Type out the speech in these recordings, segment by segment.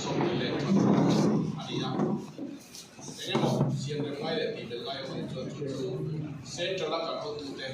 somile adia engemo siam de mai de ti lai ko chu central ka ko tu te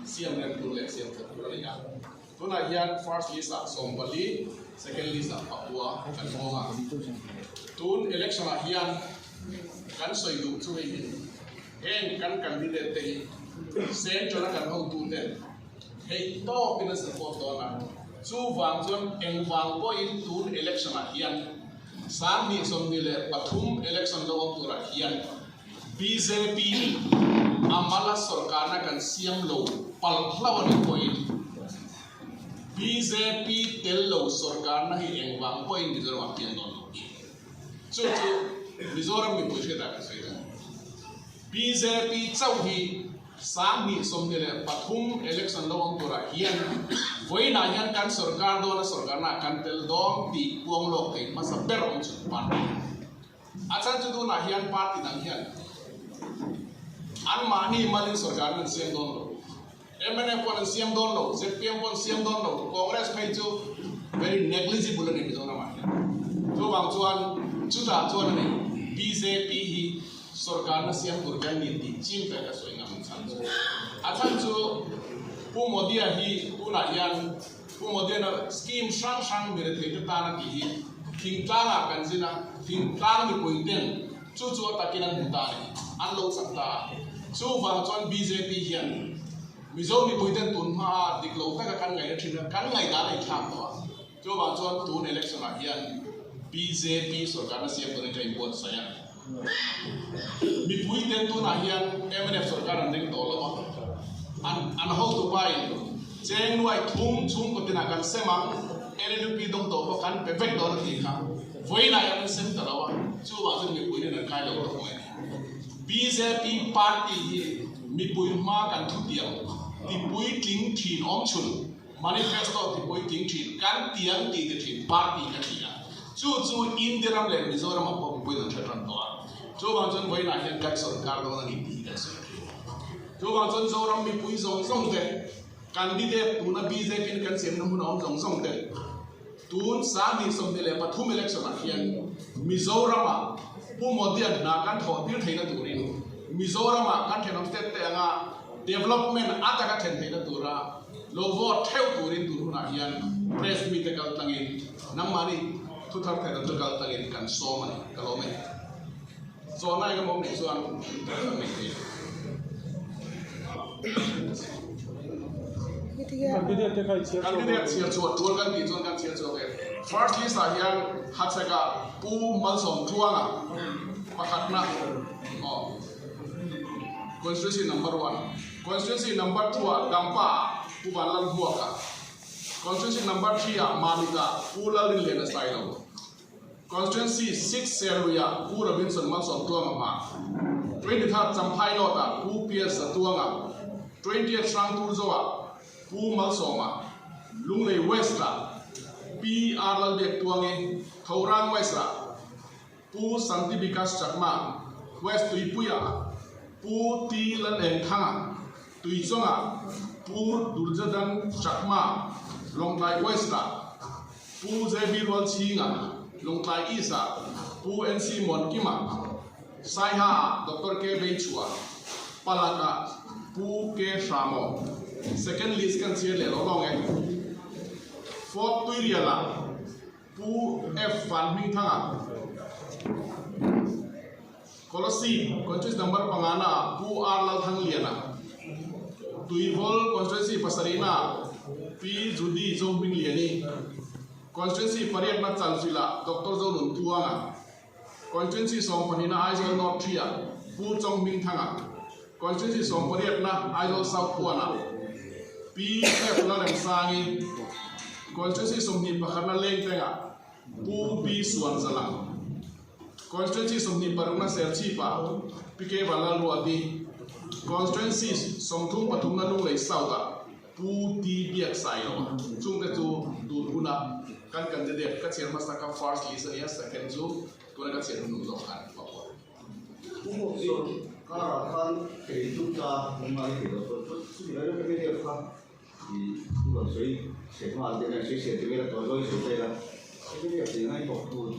siam de tu le siam ka ria tuna hian first list a Sombali second list a Papua kan honga tun election a hian kan soi du chu en kan candidate te central kan ho tu te hei to pina support to na chu wang chuan eng wang po in tun election a hian sang ni som ni le pathum election lo tura hian BJP amala sarkar na kan siam lo pal hlawan ko in BJP tel lo sarkar na hi eng wang po in Mizoram hian don chu Mizoram mi puche ta ka sai BJP chau hi sang ni som ni le pathum election lo tura hian voi na hian kan sarkar do na sarkar na kan tel dong ti kuang lok te ma sa ber on chu pan achan chu do na hian party dang hian an mani malin sarkar na siam don lo MNF pon siam don lo ZPM pon siam don lo Congress mai chu very negligible ni Mizoram ma chu bang chuan chu ta chuan ni BJP hi sarkar na siam kurkan ni ti chim ka soi ngam chan chu achan chu pu modi a hi tu na hian pu modi na scheme sang mere the ta na ki hi thing tlang a kan jina thing tlang ni pointen chu chu takinan ta ni an lo sakta chu wang chuan BJP hian Mizo ni pointen tun ma diklo ta ka kan ngai thina kan ngai da lai tham to chu wang chuan tun election a hian BJP sarkar na siam ko kai vote saya mi pointen tu na hian MNF sarkar an ding to lo an ho tu pai cheng nuai thum chung ko tina kan semang LNP dong to ko kan perfect do ti kha voi na yan sem ta lawa chu wa chu mi pui na kai lo to mai BJP party hi mi pui ma kan thu tiang ti pui ting thin om chun manifesto ti pui ting thin kan tiang ti ti thin party ka ti chu Indiram le Mizoram ko pui na thran to chu wa chu voi na hian kai sarkar do na ni ti ka so chu wang chuan Zoram mi pui zong te candidate tu na BJP kan siam na mun zong te tun sa ni som ni le pathum election a hian Mizoram a pu modian na kan tho dir theina turin Mizoram a kan thenom state te anga development ata ka then theina tura lo vote theu turin tur na hian press meet kal tangin namani thu thar thai da kal tangin kan so mani kalome so na ga mom ni chuan candidate siya chuan tual kan ti chuan kan siya chuan first list a hian hatsaka pu malsom thuanga pakhat na constituency number 1 constituency number 2 a dampa pu banlan huaka constituency number 3 a malika pu lalin lena style constituency 6 seruya pu Robinson malsom thuanga ma 23 champhai lota pu PS tuanga 20th Sang Turzoa pu malsoma lunglei westra PR lalbek tuange Thaurang westra pu Santi Vikas Chakma west tuipuya pu ti lan eng thanga tuichonga pu Durjadan Chakma Longtai westra pu JB Wal Chinga Longtai Isa pu NC Monkima Saiha Dr. K Beichua Palaka pu ke Shamo second list kan chia le lo long fourth tuiriala pu F fan ming thanga Kolosi constituency number pangana pu R lal thang liana tuivol constituency pasarina P Judi Zombing liani constituency pariat na chalsila Dr. Zonun tuanga constituency Sompanina Aizol North Tria pu Chongming thanga constituency Sompariat na Aizol South Puana PF la rem sangi constituency somni pakhana leng tenga pu B Suan Zalang constituency somni paruna serchi pa PK wala luadi constituency somthung pathum na lung lei sauta pu T biak sayo chung ka chu du huna kan candidate ka chairman sa ka first list ya second chu tuna ka chairman nu lo kan papo Karakan kehidupan umat kita betul sebenarnya begini apa di bulan suci sekarang ada yang suci itu kita tahu suci lah 这个是爱动作，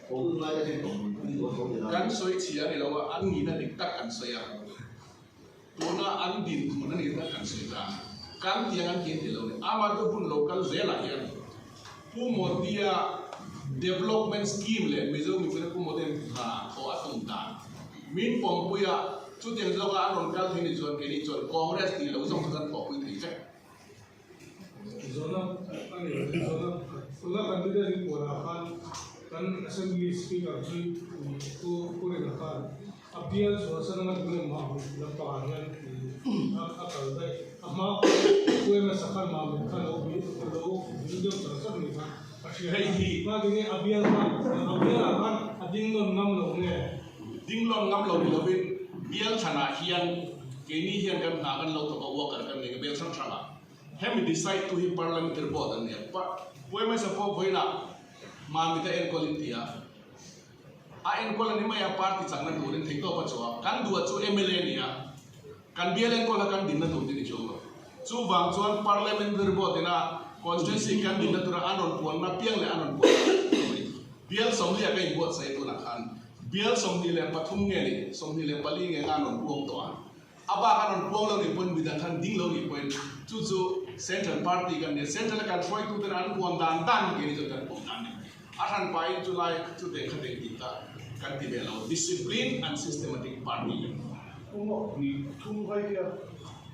我们来这些动作，你多说点啊。กันสวยเฉียนี่เราว่าอันนี้นั่นเองตักกันสวยอ่ะตัวน่ะอันดินมันนั่นเองตักกันสวยจ้ากันเตียงกันกินเดี๋ยวเราเนี่ยอามาตัวพุ่น local เสียหลายอย่างผู้หมดที่ development scheme เลยไม่ใช่มีคนผู้หมดเองเขาอัดตุ้มตามินปองปุยอ่ะชุดyangเราว่าอันนั้นกันที่นี่จวนที่นี่จวนคอนเกรสที่เราส่งกันต่อไปที่เจ๊zona ani zona candidate in Purakan kan assembly speaker ji to Purina kan appeal sosan na gune ma na pangan akal dai ama kuwe ma sakal ma kan lo video sa ni ka ashirai hi ma gine appeal kan ading don nam lo ne ding lon ngam lo ni lo bin bial chana hian ke ni hian kan na kan lo to awa kan ni bel sang changa hem decide to him parliamentary board and ya pa boy mai sapo boy na ma mi ta en quality a en quality mai a party chang na durin thing to pa chawa kan du chu MLA ni a kan bialen ko la kan din na du ni chu chu wang chuan parliamentary board na constituency kan din na tura anon pon na piang le anon pon bial som li a kai board sai tu na khan bial som ni le pathum nge ni som ni le pali nge anon puang to aba kanon puang lo ni pon bidan khan ding lo ni pon chu central party kan ne central kan try to ter an puang dan ke ni kan puang dan ni ahan pai July chu de khate kita kan ti belo discipline and systematic party Ungok ni tung kai dia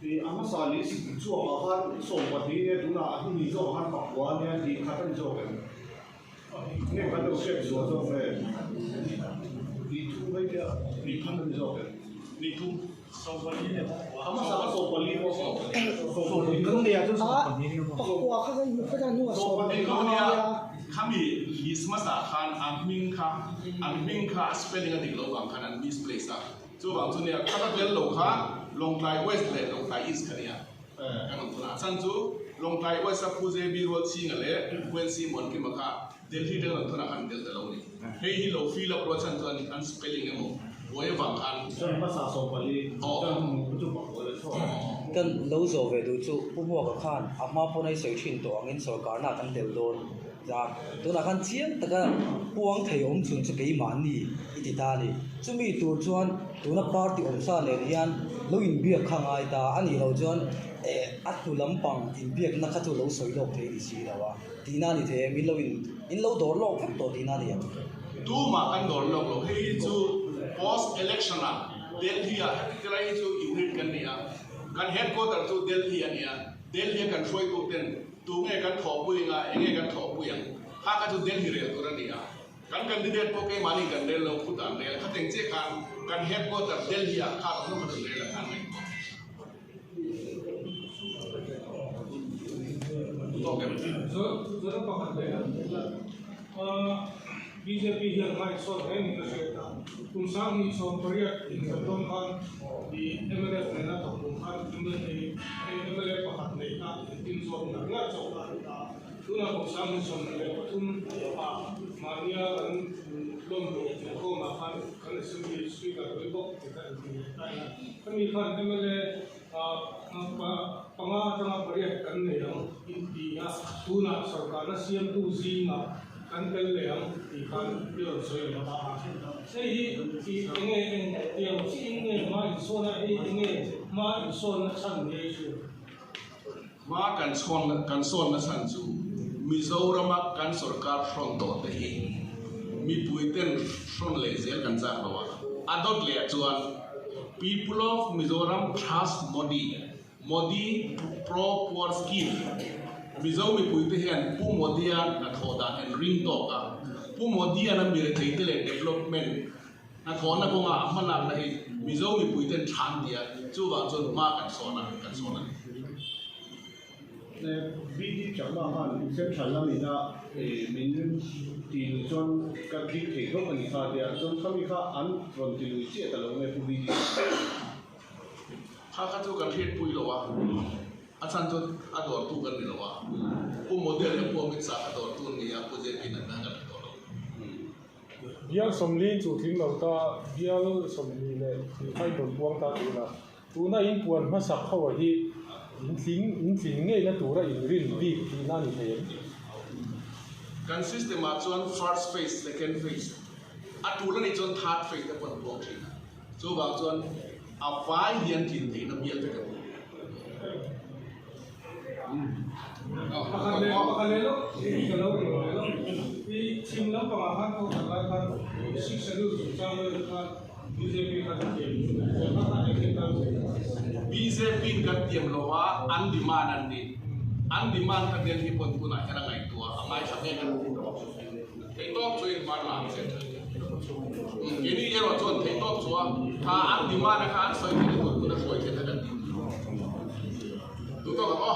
di ama salis chuang ahan som pati ne tuna ahi ni zo han pakwa ne di khatan zo kan ne kan do shek zo zo fe di tung kai dia di khatan zo kan ni tu ama sa so pali ko so pakwa ka ga nu so kami list masa khan aming kha spelling a diklo bang khan an misplace a chu bang chu ne kha bel lo kha long tai west le long tai east khania kan tuna chan chu long tai west a puje bi ro chi ngale frequency mon ki makha delhi de tuna kan del lo ni hei hi lo fill up ro chan chu an spelling emo boy bang khan so ma sa so pali kan chu pakwa le so kan lo zo ve du chu pumo ka khan ama ponai sei thin to angin sarkar na kan del don ja to na kan chiang taka puang thei om chun chu kei man ni iti ta ni chumi tur chuan tu na party om sa le hian lo in bia khangai ta ani lo chuan atu lampang in biak na kha chu lo soi lok thei ni si lawa tina ni the mi lo in lo dor lok kham to tina ni tu ma kan dor lok lo hei chu post election a delhi a hakikala hi chu unit kan ni a kan headquarter chu delhi ania delhi kan shoi tu ten tu nge kan tho pui nga enge kan tho pui ang ha ka chu delhi re tu ni a kan candidate po ke mani kan del lo khutan le khateng che kan headquarter delhi a kha no khateng le la kan mai to ke zona pakat de BJP yang mai so ni ka seta kum sang ni so pariat in don kan di MLF na to kum kan MLF pakat nei ka in so na nga so ka ta tuna kum sang ni so na le tum pa mania an lom do ko ma kan assembly speaker ko ta kami kan MLF panga tanga pariat kan nei ang india tuna sarkar na siam tu zima kan tel le ang ikan yo so yo ma sei inge yo inge ma so na inge ma so na san ne su ma kan son na san chu Mizoram kan sarkar from to te hi mi puiten from le zel kan za bawa adot le chuan people of Mizoram trust Modi pro poor scheme Mizo mi puite hian pu Modia na thoda and ring to ka pu Modia na mi re theite le development na thona ko nga amana na hi Mizo mi puiten than dia chu wa chon ma kan sona ne bidi chama han sem thala mi na min tin chon ka ki the ko ani kha dia chon khami kha an ron ti lu che ta lo me pu bidi kha chu kan thet pui lo wa achan chu ador tu kan ni lo wa pu model le pu mi sa ador tu ni ya pu je pin na kan to lo bial somli chu thing lo ta bial somli le khai don buang ta tu na in puan ma sak khawa hi in thing nge na tu ra in rin bi ti na ni the กัน system มาส่วน first phase second phase อัตุลนี่ส่วน third phase แต่คนบอกทีนะส่วนบางส่วนเอาไฟเรียนถิ่นที่น้ำเยี่ยมไปกันPakalelo, ikalaw, i-simlang pangahan ko kalakan, siksalu, sama kan BJP kan BJP kan tiang loa andiman kan dia hipon puna kena ngai tua amai sampai kan TikTok cuy mana ini ero cuy TikTok cuy andiman kan soal ini pun puna soal kita kan tu tu apa